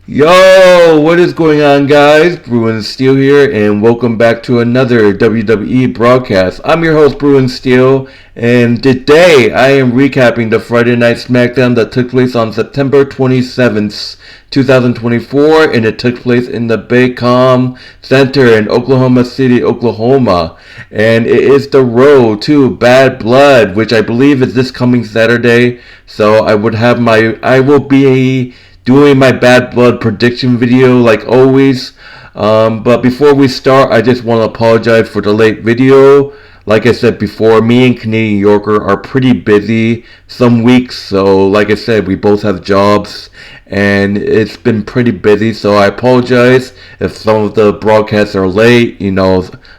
Yo, what is going on, guys? Bruin Steel here, and welcome back to another WWE broadcast. I'm your host, Bruin Steel, and today I am recapping the Friday Night Smackdown that took place on September 27th, 2024, and it took place in the Baycom Center in Oklahoma City, Oklahoma. And it is the road to Bad Blood, which I believe is this coming Saturday. So I will be doing my Bad Blood prediction video like always. But before we start, I just want to apologize for the late video. Like I said before, me and Canadian Yorker are pretty busy some weeks. So like I said, we both have jobs and it's been pretty busy. So I apologize if some of the broadcasts are late.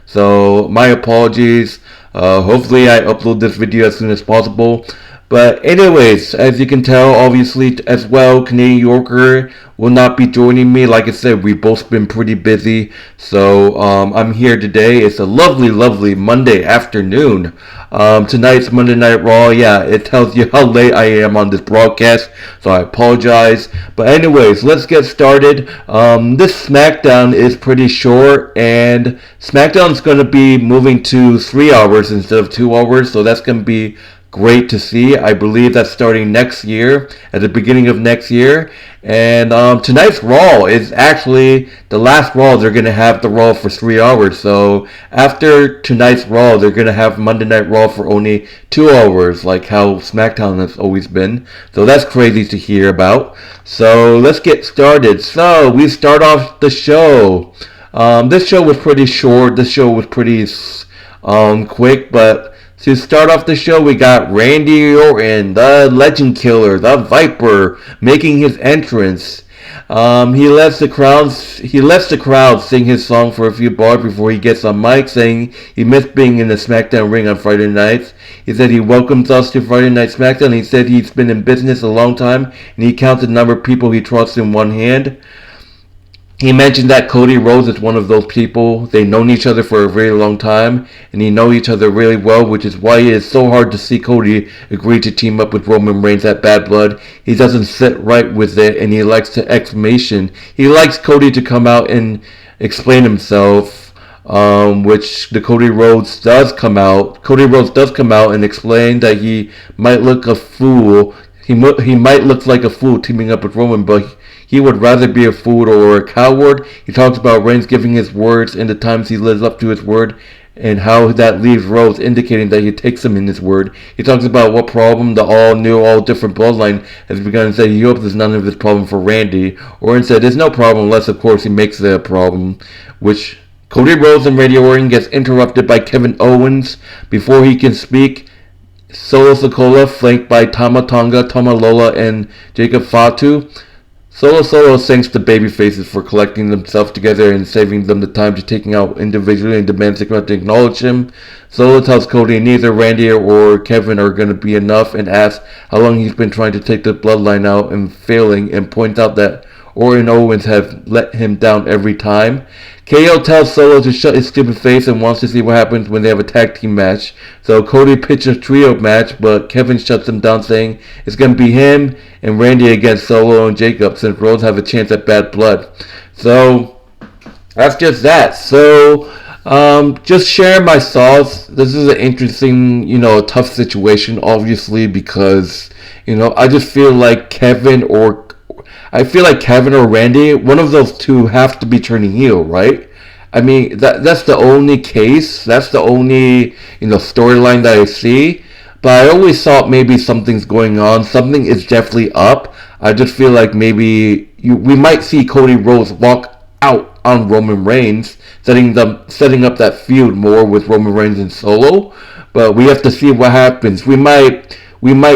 So my apologies. Hopefully I upload this video as soon as possible. But anyways, as you can tell, obviously as well, Canadian Yorker will not be joining me. Like I said, we've both been pretty busy. So I'm here today. It's a lovely, lovely Monday afternoon. Tonight's Monday Night Raw. Yeah, it tells you how late I am on this broadcast. So I apologize. But anyways, let's get started. This SmackDown is pretty short. And SmackDown's going to be moving to 3 hours instead of 2 hours. So that's going to be great to see. I believe that's starting next year, at the beginning of next year. And tonight's Raw is actually the last Raw. They're going to have the Raw for 3 hours. So after tonight's Raw, they're going to have Monday Night Raw for only 2 hours, like how SmackDown has always been. So that's crazy to hear about. So let's get started. So we start off the show. This show was pretty short. This show was pretty quick, but to start off the show, we got Randy Orton, the Legend Killer, the Viper, making his entrance. He lets the crowd sing his song for a few bars before he gets on mic, saying he missed being in the SmackDown ring on Friday nights. He said he welcomes us to Friday Night SmackDown. He said he's been in business a long time, and he counts the number of people he trusts in one hand. He mentioned that Cody Rhodes is one of those people. They've known each other for a very long time, and they know each other really well, which is why it is so hard to see Cody agree to team up with Roman Reigns at Bad Blood. He doesn't sit right with it, and he likes to exclamation. He likes Cody to come out and explain himself, which the Cody Rhodes does come out. Cody Rhodes does come out and explain that he might look a fool. He might look like a fool teaming up with Roman, but he would rather be a fool or a coward. He talks about Reigns giving his words and the times he lives up to his word and how that leaves Rhodes indicating that he takes him in his word. He talks about what problem the all-new, all-different bloodline has begun and said he hopes there's none of this problem for Randy. Orton said there's no problem unless, of course, he makes it a problem, which Cody Rhodes and Randy Orton gets interrupted by Kevin Owens before he can speak. Solo Sikoa flanked by Tonga, Tama Lola, and Jacob Fatu. Solo thanks the babyfaces for collecting themselves together and saving them the time to taking out individually and demands they come to acknowledge him. Solo tells Cody neither Randy or Kevin are going to be enough and asks how long he's been trying to take the bloodline out and failing, and points out that Orton and Owens have let him down every time. KO tells Solo to shut his stupid face and wants to see what happens when they have a tag team match. So Cody pitches a trio match, but Kevin shuts him down, saying it's going to be him and Randy against Solo and Jacob, since Rhodes have a chance at Bad Blood. So that's just that. So just sharing my thoughts. This is an interesting, tough situation, obviously, because I just feel like Kevin or Randy, one of those two have to be turning heel, right? I mean, that's the only case. That's the only, storyline that I see. But I always thought maybe something's going on. Something is definitely up. I just feel like maybe we might see Cody Rhodes walk out on Roman Reigns, setting up that feud more with Roman Reigns and Solo. But we have to see what happens. We might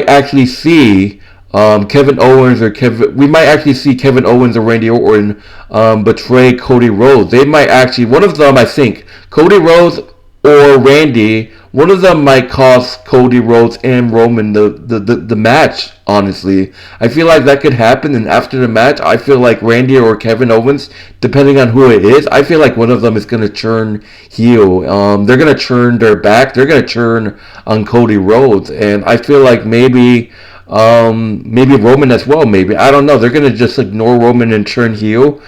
actually see Kevin Owens or Kevin Owens or Randy Orton betray Cody Rhodes. They might actually, one of them, I think, Cody Rhodes or Randy, one of them might cost Cody Rhodes and Roman the match, honestly. I feel like that could happen, and after the match, I feel like Randy or Kevin Owens, depending on who it is, I feel like one of them is going to turn heel. They're going to turn their back. They're going to turn on Cody Rhodes, and I feel like maybe Maybe Roman as well, maybe. I don't know. They're going to just ignore Roman and turn heel.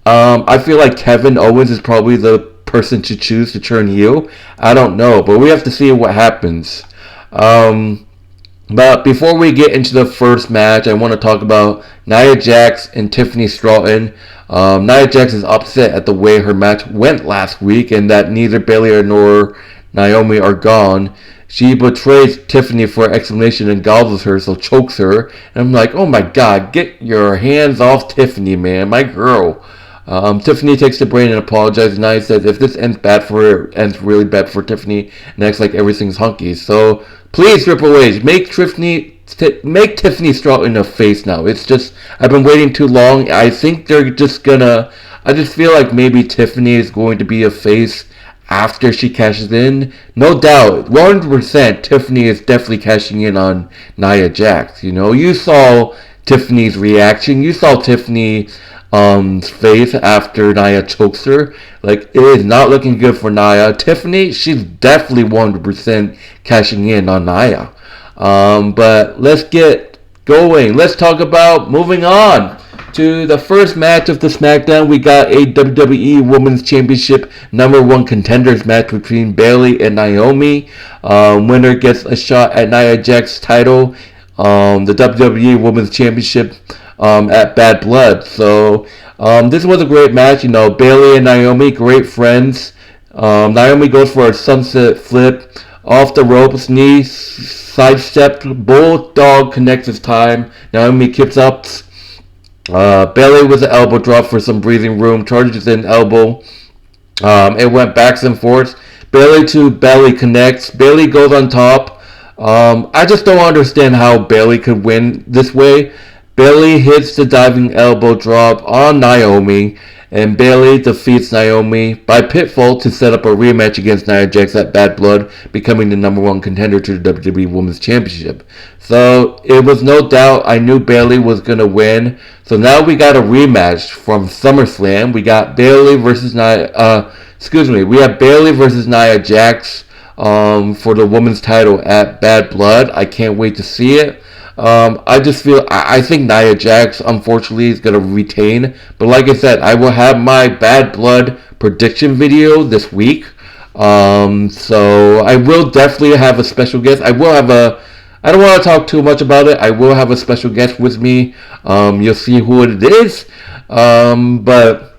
I feel like Kevin Owens is probably the person to choose to turn heel. I don't know, but we have to see what happens. But before we get into the first match, I want to talk about Nia Jax and Tiffany Stratton. Nia Jax is upset at the way her match went last week and that neither Bayley nor Naomi are gone. She betrays Tiffany for an explanation and gobbles her, so chokes her. And I'm like, oh my god, get your hands off Tiffany, man, my girl. Tiffany takes the brain and apologizes. Nia says if this ends bad for her, it ends really bad for Tiffany and acts like everything's hunky. So please, Triple H, make Tiffany Stratton a face now. It's just, I've been waiting too long. I think they're just gonna, I just feel like maybe Tiffany is going to be a face after she cashes in. No doubt, 100% Tiffany is definitely cashing in on Nia Jax. You know, you saw Tiffany's reaction. You saw Tiffany's face after Nia chokes her. Like, it is not looking good for Nia. Tiffany, she's definitely 100% cashing in on Nia. But let's get going. Let's talk about moving on to the first match of the Smackdown. We got a WWE Women's Championship #1 contenders match between Bayley and Naomi. Winner gets a shot at Nia Jax's title, the WWE Women's Championship, at Bad Blood. So this was a great match. You know, Bayley and Naomi, great friends. Naomi goes for a sunset flip off the ropes, knee sidestepped, bulldog connects this time. Naomi kicks up. Bayley with an elbow drop for some breathing room, charges in elbow. It went backs and forth. Bayley to belly connects. Bayley goes on top. I just don't understand how Bayley could win this way. Bayley hits the diving elbow drop on Naomi, and Bayley defeats Naomi by pinfall to set up a rematch against Nia Jax at Bad Blood, becoming the #1 contender to the WWE Women's Championship. So it was no doubt, I knew Bayley was going to win. So now we got a rematch from SummerSlam. We got Bayley versus we have Bayley versus Nia Jax for the women's title at Bad Blood. I can't wait to see it. I think Nia Jax, unfortunately, is going to retain. But like I said, I will have my Bad Blood prediction video this week. So I will definitely have a special guest. I don't want to talk too much about it. I will have a special guest with me. You'll see who it is. But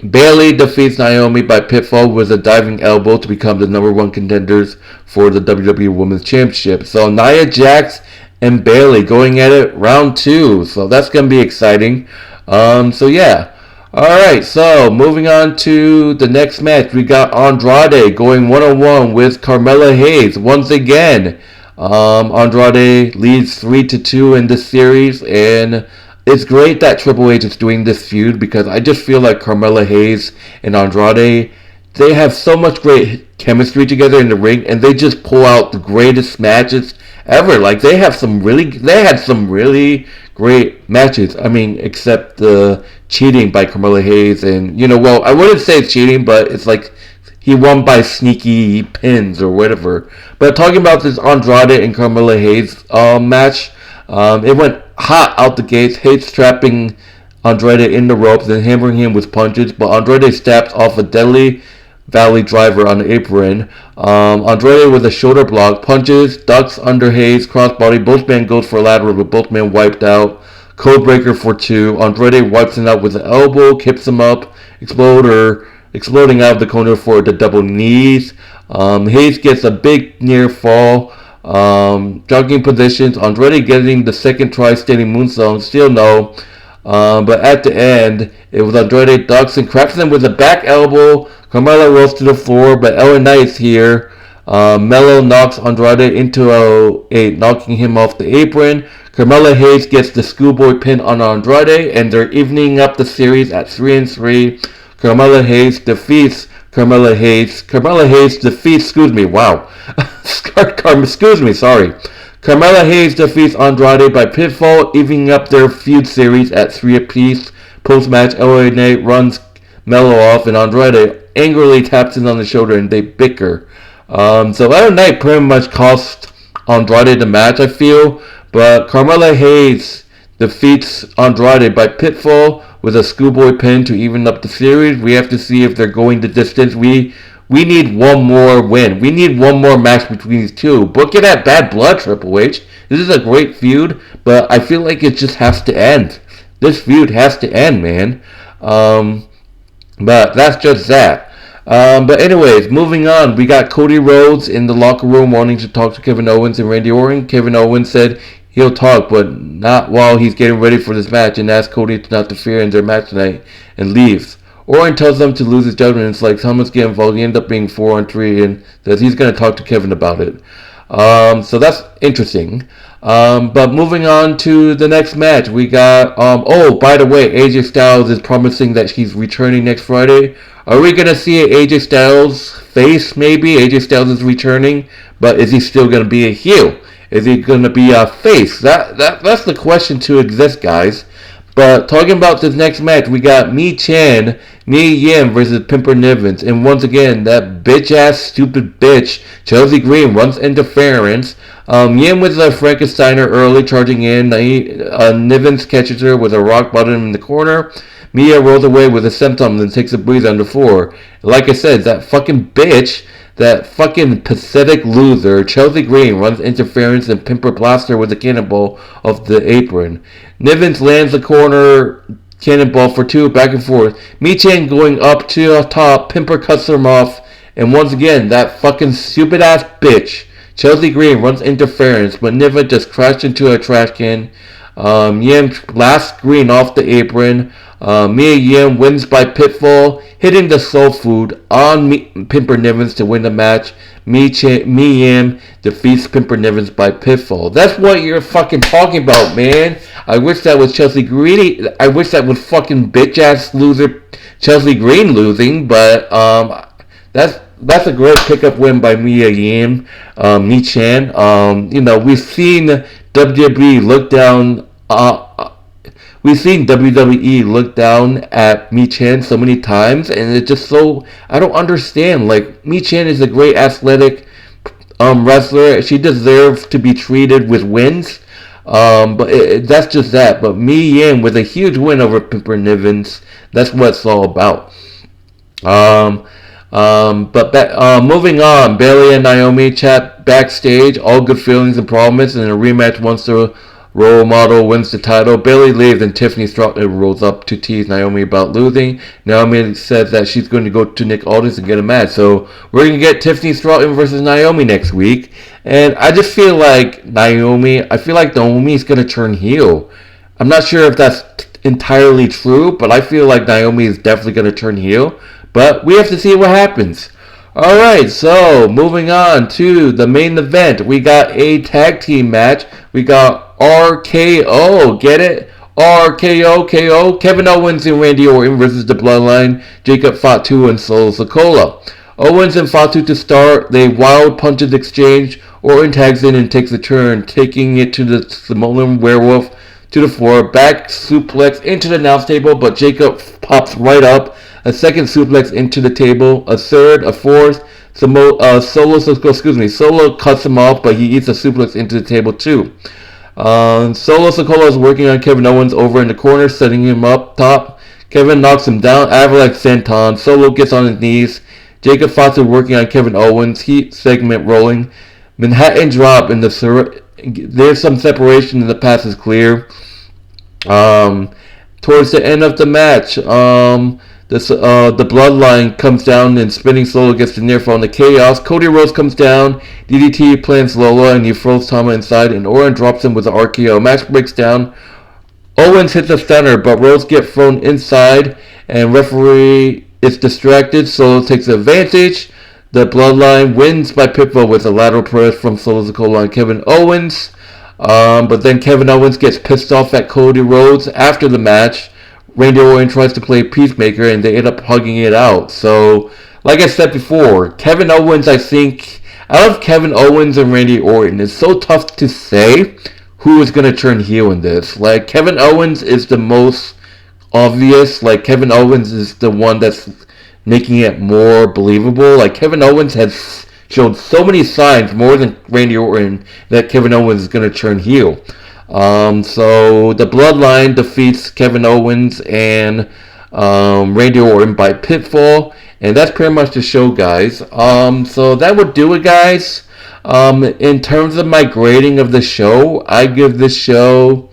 Bayley defeats Naomi by pinfall with a diving elbow to become the #1 contenders for the WWE Women's Championship. So Nia Jax and Bayley going at it round 2. So that's going to be exciting. So yeah. Alright, so moving on to the next match. We got Andrade going 1-on-1 with Carmelo Hayes once again. Andrade leads 3-2 in this series, and it's great that Triple H is doing this feud because I just feel like Carmelo Hayes and Andrade, they have so much great chemistry together in the ring, and they just pull out the greatest matches ever. Like, they had some really great matches. I mean, except the cheating by Carmelo Hayes, and I wouldn't say it's cheating, but it's like he won by sneaky pins or whatever. But talking about this Andrade and Carmelo Hayes match, it went hot out the gates. Hayes trapping Andrade in the ropes and hammering him with punches, but Andrade steps off a deadly Valley driver on the apron. Andrade with a shoulder block, punches, ducks under Hayes, crossbody. Both men goes for a lateral, but both men wiped out. Codebreaker for 2. Andrade wipes him out with an elbow, kips him up, exploding out of the corner for the double knees. Hayes gets a big near fall. Jogging positions. Andrade getting the second try standing moonsault. Still no. But at the end, it was Andrade ducks and cracks him with a back elbow. Carmelo rolls to the floor, but LA Knight's here. Melo knocks Andrade into a knocking him off the apron. Carmelo Hayes gets the schoolboy pin on Andrade, and they're evening up the series at 3-3. Carmelo Hayes defeats Carmelo Hayes defeats Andrade by pinfall, evening up their feud series at 3 apiece. Post-match, LA Knight runs Melo off, and Andrade angrily taps him on the shoulder, and they bicker. So LA Knight pretty much cost Andrade the match, I feel. But Carmelo Hayes defeats Andrade by pinfall with a schoolboy pin to even up the series. We have to see if they're going the distance. We need one more win. We need one more match between these two. Book it at Bad Blood, Triple H. This is a great feud, but I feel like it just has to end. This feud has to end, man. But that's just that. But anyways, moving on, we got Cody Rhodes in the locker room wanting to talk to Kevin Owens and Randy Orton. Kevin Owens said he'll talk, but not while he's getting ready for this match, and asks Cody to not interfere in their match tonight, and leaves. Orton tells them to lose his judgment. It's like someone's getting involved. He ends up being 4-3, and says he's going to talk to Kevin about it. So that's interesting. But moving on to the next match, we got, by the way, AJ Styles is promising that he's returning next Friday. Are we going to see an AJ Styles face, maybe? AJ Styles is returning, but is he still going to be a heel? Is he going to be a face? That's the question to exist, guys. But talking about this next match, we got Michin, Nia Jax versus Piper Niven. And once again, that bitch-ass stupid bitch, Chelsea Green, runs interference. Yin with a Frankensteiner early, charging in. Niven catches her with a rock bottom in the corner. Mia rolls away with a senton and takes a breather on the floor. Like I said, that fucking bitch, that fucking pathetic loser, Chelsea Green, runs interference and Piper blasts her with a cannonball off the apron. Niven lands the corner cannonball for two, back and forth. Michin going up to top, Piper cuts them off, and once again, that fucking stupid ass bitch, Chelsea Green, runs interference, but Niven just crashed into a trash can. Yin blasts Green off the apron. Mia Yim wins by pinfall, hitting the soul food on Piper Niven to win the match. Mia Yim defeats Piper Niven by pinfall. That's what you're fucking talking about, man. I wish that was Chelsea Green. I wish that was fucking bitch ass loser Chelsea Green losing, but that's a great pickup win by Mia Yim, Michin. We've seen WWE look down. We've seen WWE look down at Michin so many times, and it's just so, I don't understand. Like, Michin is a great athletic wrestler. She deserves to be treated with wins, but that's just that. But Mia Yim with a huge win over Piper Niven, that's what it's all about. Moving on, Bayley and Naomi chat backstage, all good feelings and promise, and a rematch once the role model wins the title. Bayley leaves and Tiffany Stratton rolls up to tease Naomi about losing. Naomi says that she's going to go to Nick Aldis and get a match. So we're going to get Tiffany Stratton versus Naomi next week. And I just feel like Naomi's going to turn heel. I'm not sure if that's entirely true, but I feel like Naomi is definitely going to turn heel. But we have to see what happens. Alright, so moving on to the main event. We got a tag team match. We got RKO, get it? RKO, KO. Kevin Owens and Randy Orton versus the Bloodline, Jacob Fatu and Solo Sikoa. Owens and Fatu to start. They wild punches exchange. Orton tags in and takes a turn, taking it to the Samoan werewolf to the floor. Back suplex into the announce table, but Jacob pops right up. A second suplex into the table. A third, a fourth. Solo cuts him off, but he eats a suplex into the table too. Solo Sikoa is working on Kevin Owens over in the corner, setting him up top. Kevin knocks him down. Avalanche senton. Solo gets on his knees. Jacob Fatu working on Kevin Owens. Heat segment rolling. Manhattan drop in the there's some separation and the pass is clear. Towards the end of the match, the Bloodline comes down and spinning Solo gets the near fall in the chaos. Cody Rhodes comes down. DDT plants Lola and he throws Tama inside and Orton drops him with the RKO. Match breaks down. Owens hits a stunner, but Rhodes gets thrown inside and referee is distracted. Solo takes advantage. The Bloodline wins by pinfall with a lateral press from Solo Sikoa and Kevin Owens. But then Kevin Owens gets pissed off at Cody Rhodes after the match. Randy Orton tries to play Peacemaker and they end up hugging it out. So, like I said before, Kevin Owens, I think, out of Kevin Owens and Randy Orton, it's so tough to say who is going to turn heel in this. Like, Kevin Owens is the most obvious. Like, Kevin Owens is the one that's making it more believable. Like, Kevin Owens has showed so many signs, more than Randy Orton, that Kevin Owens is going to turn heel. So the Bloodline defeats Kevin Owens and Randy Orton by pinfall, and that's pretty much the show, guys. So that would do it, guys. In terms of my grading of the show, I give this show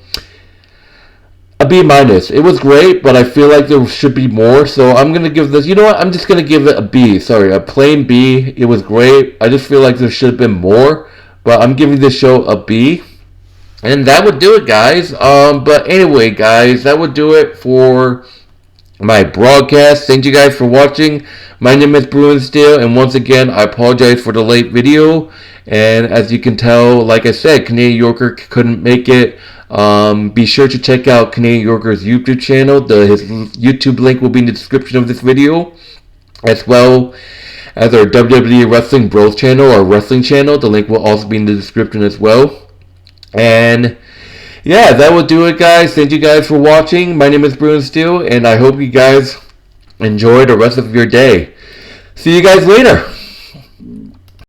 a B minus. It was great, but I feel like there should be more. So I'm gonna give this. You know what? I'm just gonna give it a B. Sorry, a plain B. It was great. I just feel like there should have been more, but I'm giving this show a B. And that would do it, guys. But anyway, guys, that would do it for my broadcast. Thank you guys for watching. My name is Bruin Steel, and once again, I apologize for the late video. And as you can tell, like I said, Canadian Yorker couldn't make it. Be sure to check out Canadian Yorker's YouTube channel. His YouTube link will be in the description of this video, as well as our WWE Wrestling Bros channel, our wrestling channel. The link will also be in the description as well. And yeah, that will do it, guys. Thank you guys for watching. My name is Bruin Steel, and I hope you guys enjoy the rest of your day. See you guys later.